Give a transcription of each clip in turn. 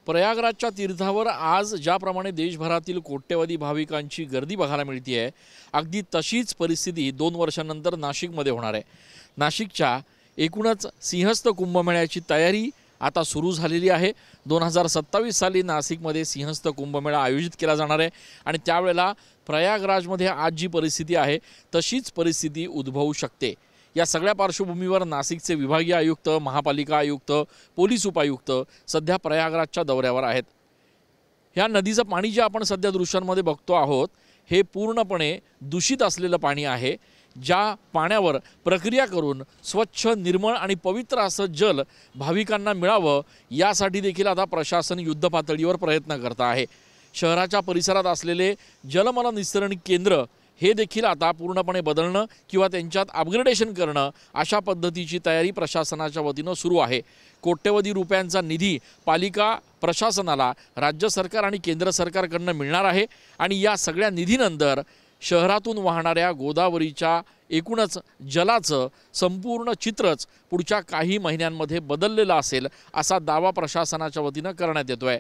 प्रयागराजच्या तीर्थावर आज ज्याप्रमाणे देशभरातील कोट्यवधी भाविकांची गर्दी बघायला मिळते आहे, अगदी तशीच परिस्थिती 2 वर्षांनंतर नाशिकमध्ये होणार आहे। नाशिकच्या एकूणच सिंहस्थ कुंभमेळ्याची तयारी आता सुरू झालेली आहे। 2027 साली नाशिकमध्ये सिंहस्थ कुंभमेळा आयोजित केला जाणार आहे आणि त्यावेळेला प्रयागराजमध्ये आज जी परिस्थिती आहे तशीच परिस्थिती उद्भवू शकते। या सगळ्या पार्श्वभूमीवर नाशिकचे विभागीय आयुक्त, महापालिका आयुक्त, पोलीस उपायुक्त सध्या प्रयागराजच्या दौऱ्यावर आहेत। ह्या नदीचं पाणी जे आपण सध्या दृश्यांमध्ये बघतो आहोत हे पूर्णपणे दूषित असलेलं पाणी आहे। ज्या पाण्यावर प्रक्रिया करून स्वच्छ, निर्मळ आणि पवित्र असं जल भाविकांना मिळावं यासाठी देखील आता प्रशासन युद्धपातळीवर प्रयत्न करत आहे। शहराच्या परिसरात असलेले जलमलनिस्सरण केंद्र हे देखील आता पूर्णपणे बदलणं किंवा त्यांच्यात अपग्रेडेशन करणं अशा पद्धतीची तयारी प्रशासनाच्या वतीनं सुरू आहे। कोट्यवधी रुपयांचा निधी पालिका प्रशासनाला राज्य सरकार आणि केंद्र सरकारकडून मिळणार आहे आणि या सगळ्या निधीनंतर शहरातून वाहणाऱ्या गोदावरीच्या एकूणच जलाचं संपूर्ण चित्रच पुढच्या काही महिन्यांमध्ये बदललेलं असेल असा दावा प्रशासनाच्या वतीनं करण्यात येतोय।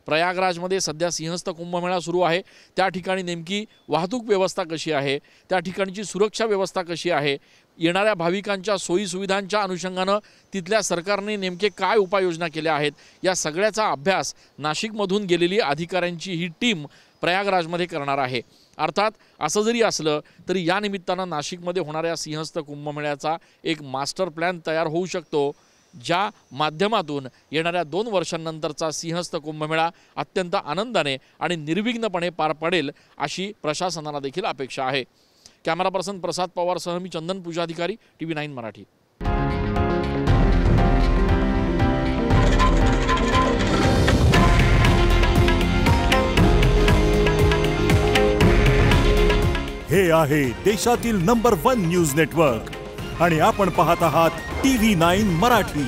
प्रयागराजमध्ये सध्या सिंहस्थ कुंभमेळा सुरू आहे। त्या ठिकाणी नेमकी वाहतूक व्यवस्था कशी आहे, त्या ठिकाणची सुरक्षा व्यवस्था कशी आहे, येणाऱ्या भाविकांच्या सोयी सुविधांच्या अनुषंगानं तिथल्या सरकारने नेमके काय उपाययोजना केल्या आहेत या सगळ्याचा अभ्यास नाशिकमधून गेलेली अधिकाऱ्यांची ही टीम प्रयागराजमध्ये करणार आहे। अर्थात असं जरी असलं तरी या निमित्तानं नाशिकमध्ये होणाऱ्या सिंहस्थ कुंभमेळ्याचा एक मास्टर प्लॅन तयार होऊ शकतो, ज्या माध्यमातून येणाऱ्या 2 वर्षांनंतरचा सिंहस्थ कुंभमेळा अत्यंत आनंदाने आणि निर्विघ्नपणे पार पडेल अशी प्रशासनाला देखील अपेक्षा आहे। कॅमेरा पर्सन प्रसाद पवारसह मी चंदन पूजाधिकारी, TV9 मराठी। हे आहे देशातील नंबर 1 न्यूज नेटवर्क आणि आपण पाहत आहात TV9 मराठी।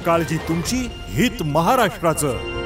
काळजी तुमची, हित महाराष्ट्राचं।